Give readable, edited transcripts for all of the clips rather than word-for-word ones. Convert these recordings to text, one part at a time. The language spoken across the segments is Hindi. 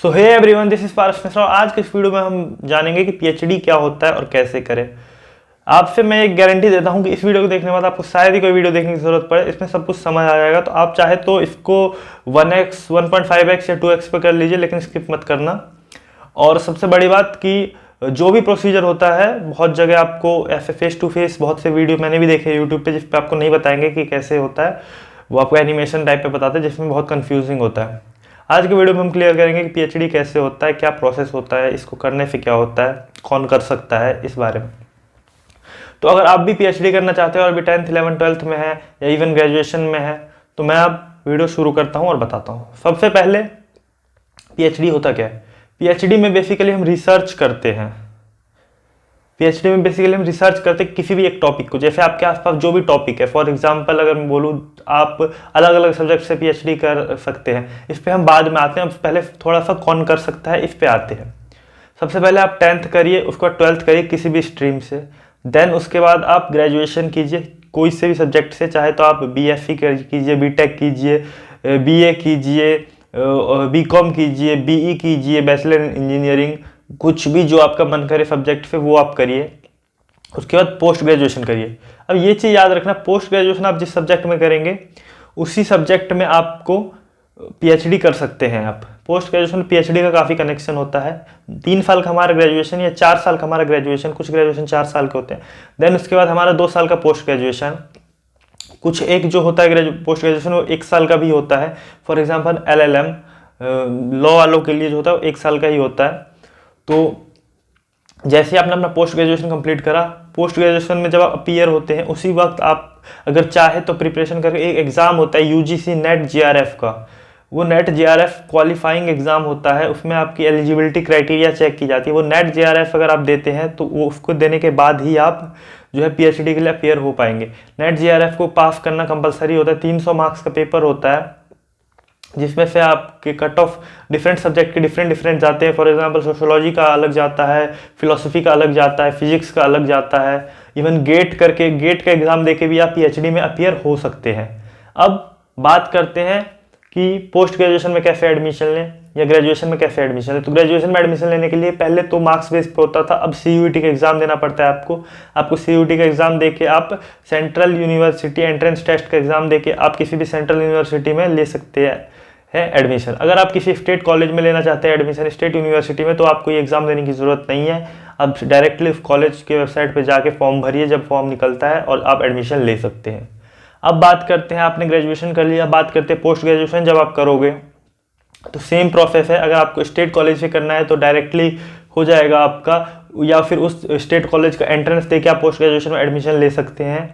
So hey everyone, this is Paras Mishra. आज के इस वीडियो में हम जानेंगे कि पीएचडी क्या होता है और कैसे करें। आपसे मैं एक गारंटी देता हूं कि इस वीडियो को देखने के बाद आपको शायद ही कोई वीडियो देखने की जरूरत पड़े, इसमें सब कुछ समझ आ जाएगा। तो आप चाहे तो इसको 1x 1.5x या 2x पे कर लीजिए, लेकिन स्किप मत करना। और सबसे बड़ी बात कि जो भी प्रोसीजर होता है, बहुत जगह आपको ऐसे फेस टू फेस बहुत से वीडियो मैंने भी देखे यूट्यूब पे, जिस पे आपको नहीं बताएंगे कि कैसे होता है, वो आपको एनिमेशन टाइप पे बताते हैं, जिसमें बहुत कंफ्यूजिंग होता है। आज के वीडियो में हम क्लियर करेंगे कि पीएचडी कैसे होता है, क्या प्रोसेस होता है, इसको करने से क्या होता है, कौन कर सकता है, इस बारे में। तो अगर आप भी पीएचडी करना चाहते हो और अभी 10th 11th 12th में है या इवन ग्रेजुएशन में है, तो मैं अब वीडियो शुरू करता हूँ और बताता हूँ। सबसे पहले पीएचडी होता क्या है। पीएचडी में बेसिकली हम रिसर्च करते हैं। पीएचडी में बेसिकली हम रिसर्च करते हैं किसी भी एक टॉपिक को। जैसे आपके आसपास जो भी टॉपिक है, फॉर एग्जांपल अगर मैं बोलूँ, आप अलग अलग सब्जेक्ट से पीएचडी कर सकते हैं। इस पे हम बाद में आते हैं, अब पहले थोड़ा सा कौन कर सकता है इस पे आते हैं। सबसे पहले आप 10th करिए, उसके बाद 12th करिए किसी भी स्ट्रीम से। देन उसके बाद आप ग्रेजुएशन कीजिए कोई से भी सब्जेक्ट से, चाहे तो आप बीएससी कीजिए, बीटेक कीजिए, बीए कीजिए, बीकॉम कीजिए, बीई कीजिए, बैचलर इन इंजीनियरिंग, कुछ भी जो आपका मन करे सब्जेक्ट पे वो आप करिए। उसके बाद पोस्ट ग्रेजुएशन करिए। अब ये चीज़ याद रखना, पोस्ट ग्रेजुएशन आप जिस सब्जेक्ट में करेंगे उसी सब्जेक्ट में आपको पीएचडी कर सकते हैं। आप पोस्ट ग्रेजुएशन पीएचडी का काफ़ी कनेक्शन होता है। 3 साल का हमारा ग्रेजुएशन या 4 साल का हमारा ग्रेजुएशन, कुछ ग्रेजुएशन 4 साल के होते हैं। देन उसके बाद हमारा 2 साल का पोस्ट ग्रेजुएशन, कुछ एक जो होता है पोस्ट ग्रेजुएशन वो 1 साल का भी होता है। फॉर एग्जाम्पल LLM लॉ वालों के लिए जो होता है वो 1 साल का ही होता है। तो जैसे आपने अपना पोस्ट ग्रेजुएशन कंप्लीट करा, पोस्ट ग्रेजुएशन में जब आप अपीयर होते हैं उसी वक्त आप अगर चाहे तो प्रिपरेशन करके, एक एग्ज़ाम होता है यूजीसी नेट जीआरएफ का। वो नेट जीआरएफ क्वालिफाइंग एग्ज़ाम होता है, उसमें आपकी एलिजिबिलिटी क्राइटेरिया चेक की जाती है। वो नेट जीआरएफ अगर आप देते हैं तो वो उसको देने के बाद ही आप जो है पीएचडी के लिए अपीयर हो पाएंगे। नेट जीआरएफ को पास करना कंपलसरी होता है। 300 मार्क्स का पेपर होता है, जिसमें से आपके कट ऑफ डिफरेंट सब्जेक्ट के डिफरेंट जाते हैं। फॉर एग्जांपल सोशोलॉजी का अलग जाता है, फिलोसफी का अलग जाता है, फिजिक्स का अलग जाता है। इवन गेट का एग्ज़ाम देके भी आप पीएचडी में अपीयर हो सकते हैं। अब बात करते हैं कि पोस्ट ग्रेजुएशन में कैसे एडमिशन लें या ग्रेजुएशन में कैसे एडमिशन लें। तो ग्रेजुएशन में एडमिशन लेने के लिए पहले तो मार्क्स बेस पे होता था, अब सीयूईटी का एग्ज़ाम देना पड़ता है आपको सीयूईटी का एग्ज़ाम देके आप सेंट्रल यूनिवर्सिटी एंट्रेंस टेस्ट का एग्ज़ाम देके आप किसी भी सेंट्रल यूनिवर्सिटी में ले सकते हैं एडमिशन। अगर आप किसी स्टेट कॉलेज में लेना चाहते हैं एडमिशन, स्टेट यूनिवर्सिटी में, तो आपको ये एग्ज़ाम देने की ज़रूरत नहीं है। आप डायरेक्टली उस कॉलेज के वेबसाइट पे जाके फॉर्म भरिए, जब फॉर्म निकलता है, और आप एडमिशन ले सकते हैं। अब बात करते हैं, आपने ग्रेजुएशन कर लिया, बात करते हैं पोस्ट ग्रेजुएशन जब आप करोगे तो सेम प्रोसेस है। अगर आपको स्टेट कॉलेज से करना है तो डायरेक्टली हो जाएगा आपका, या फिर उस स्टेट कॉलेज का एंट्रेंस देके आप पोस्ट ग्रेजुएशन में एडमिशन ले सकते हैं,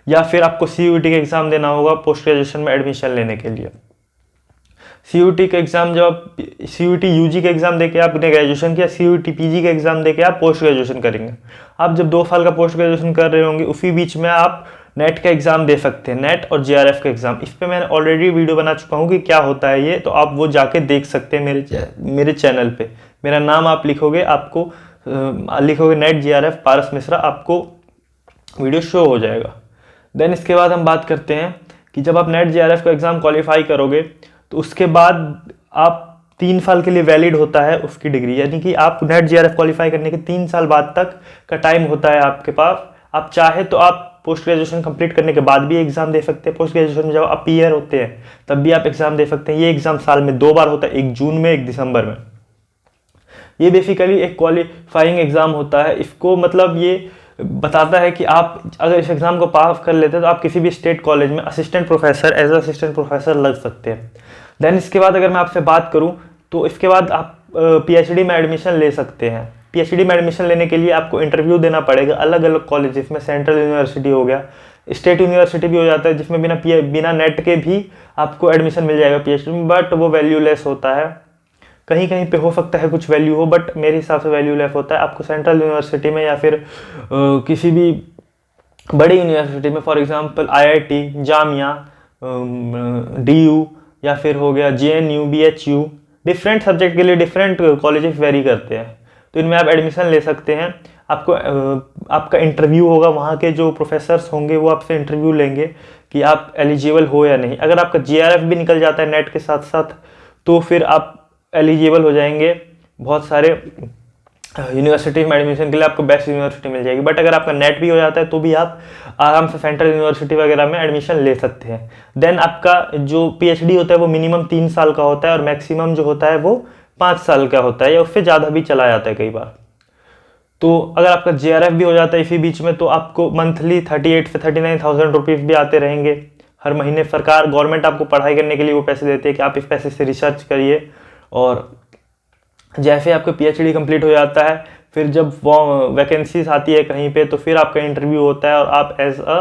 या फिर आपको सीयूईटी का एग्ज़ाम देना होगा पोस्ट ग्रेजुएशन में एडमिशन लेने के लिए। सीयूईटी का एग्ज़ाम, जब आप सीयूईटी यूजी का एग्ज़ाम देके आपने ग्रेजुएशन किया, सीयूईटी पीजी का एग्ज़ाम देके आप पोस्ट ग्रेजुएशन करेंगे। आप जब 2 साल का पोस्ट ग्रेजुएशन कर रहे होंगे, उसी बीच में आप नेट का एग्ज़ाम दे सकते हैं, नेट और जीआरएफ का एग्ज़ाम। इस पे मैंने ऑलरेडी वीडियो बना चुका हूँ कि क्या होता है ये, तो आप वो जाके देख सकते हैं मेरे चैनल पे। मेरा नाम आप लिखोगे, आपको लिखोगे नेट जीआरएफ पारस मिश्रा, आपको वीडियो शो हो जाएगा। देन इसके बाद हम बात करते हैं कि जब आप नेट जीआरएफ का एग्ज़ाम क्वालिफाई करोगे तो उसके बाद आप 3 साल के लिए वैलिड होता है उसकी डिग्री, यानी कि आप नेट जीआरएफ क्वालिफाई करने के 3 साल बाद तक का टाइम होता है आपके पास। आप चाहे तो आप पोस्ट ग्रेजुएशन कंप्लीट करने के बाद भी एग्ज़ाम दे सकते हैं। पोस्ट ग्रेजुएशन में जब अपीयर होते हैं तब भी आप एग्ज़ाम दे सकते हैं। ये एग्ज़ाम साल में 2 बार होता है, एक जून में, एक दिसंबर में। ये बेसिकली एक क्वालिफाइंग एग्ज़ाम होता है। इसको मतलब ये बताता है कि आप अगर इस एग्ज़ाम को पास कर लेते हैं तो आप किसी भी स्टेट कॉलेज में assistant professor, as assistant professor लग सकते हैं। देन इसके बाद अगर मैं आपसे बात करूं तो इसके बाद आप पीएचडी में एडमिशन ले सकते हैं। पीएचडी में एडमिशन लेने के लिए आपको इंटरव्यू देना पड़ेगा अलग अलग कॉलेजेस में। सेंट्रल यूनिवर्सिटी हो गया, स्टेट यूनिवर्सिटी भी हो जाता है, जिसमें बिना नेट के भी आपको एडमिशन मिल जाएगा पीएचडी में, बट वो वैल्यूलेस होता है। कहीं कहीं पे हो सकता है कुछ वैल्यू हो, बट मेरे हिसाब से वैल्यूलेस होता है। आपको सेंट्रल यूनिवर्सिटी में या फिर किसी भी बड़ी यूनिवर्सिटी में, for example IIT, Jamia, DU, या फिर हो गया जेएनयू, बीएचयू, डिफरेंट सब्जेक्ट के लिए डिफरेंट कॉलेजेस वेरी करते हैं, तो इनमें आप एडमिशन ले सकते हैं। आपको आपका इंटरव्यू होगा, वहाँ के जो प्रोफेसर्स होंगे वो आपसे इंटरव्यू लेंगे कि आप एलिजिबल हो या नहीं। अगर आपका जीआरएफ भी निकल जाता है नेट के साथ साथ तो फिर आप एलिजिबल हो जाएंगे बहुत सारे यूनिवर्सिटी में एडमिशन के लिए, आपको बेस्ट यूनिवर्सिटी मिल जाएगी। बट अगर आपका नेट भी हो जाता है तो भी आप आराम से सेंट्रल यूनिवर्सिटी वगैरह में एडमिशन ले सकते हैं। देन आपका जो पीएचडी होता है वो मिनिमम 3 साल का होता है और मैक्सिमम जो होता है वो 5 साल का होता है, या उससे ज़्यादा भी चला जाता है कई बार। तो अगर आपका जेआरएफ भी हो जाता है इसी बीच में तो आपको मंथली 38 से 39,000 रुपीज़ भी आते रहेंगे हर महीने। सरकार गवर्नमेंट आपको पढ़ाई करने के लिए वो पैसे देती है कि आप इस पैसे से रिसर्च करिए। और जैसे आपका पीएचडी कंप्लीट हो जाता है फिर जब वैकेंसीज आती है कहीं पे तो फिर आपका इंटरव्यू होता है और आप एज अ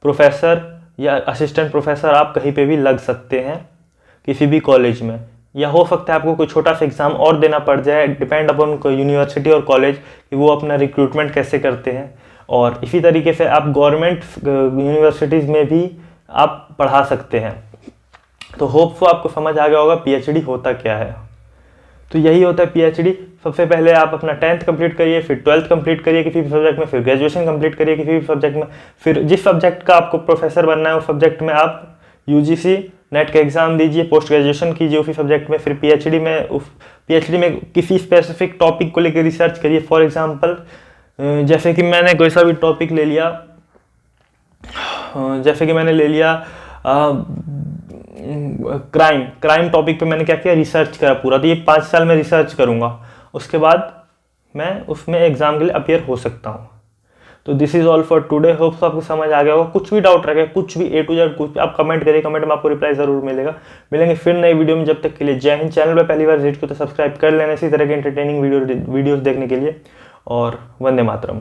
प्रोफेसर या असिस्टेंट प्रोफेसर आप कहीं पे भी लग सकते हैं किसी भी कॉलेज में, या हो सकता है आपको कोई छोटा सा एग्ज़ाम और देना पड़ जाए, डिपेंड अपॉन यूनिवर्सिटी और कॉलेज कि वो अपना रिक्रूटमेंट कैसे करते हैं। और इसी तरीके से आप गवर्नमेंट यूनिवर्सिटीज़ में भी आप पढ़ा सकते हैं। तो होप सो आपको समझ आ गया होगा पीएचडी होता क्या है। तो यही होता है पीएचडी। सबसे पहले आप अपना 10th कंप्लीट करिए, फिर 12th कंप्लीट करिए किसी भी सब्जेक्ट में, फिर ग्रेजुएशन कंप्लीट करिए किसी भी सब्जेक्ट में, फिर जिस सब्जेक्ट का आपको प्रोफेसर बनना है उस सब्जेक्ट में आप यूजीसी नेट का एग्ज़ाम दीजिए, पोस्ट ग्रेजुएशन कीजिए उसी सब्जेक्ट में, फिर पीएचडी में किसी स्पेसिफिक टॉपिक को लेकर रिसर्च करिए। फॉर एग्जांपल जैसे कि मैंने कोई सा भी टॉपिक ले लिया, जैसे कि मैंने ले लिया क्राइम टॉपिक पे मैंने क्या किया, रिसर्च करा पूरा। तो ये 5 साल में रिसर्च करूँगा, उसके बाद मैं उसमें एग्ज़ाम के लिए अपीयर हो सकता हूँ। तो this is all for today. Hopes आपको समझ आ गया होगा। कुछ भी डाउट रखे, कुछ भी A to Z कुछ भी आप कमेंट करिए, कमेंट में आपको रिप्लाई ज़रूर मिलेगा। मिलेंगे फिर नई वीडियो में, जब तक के लिए जय हिंद। चैनल पर पहली बार विजिट को तो सब्सक्राइब कर लेना इसी तरह के इंटरटेनिंग वीडियोज़ देखने के लिए। और वंदे मातरम।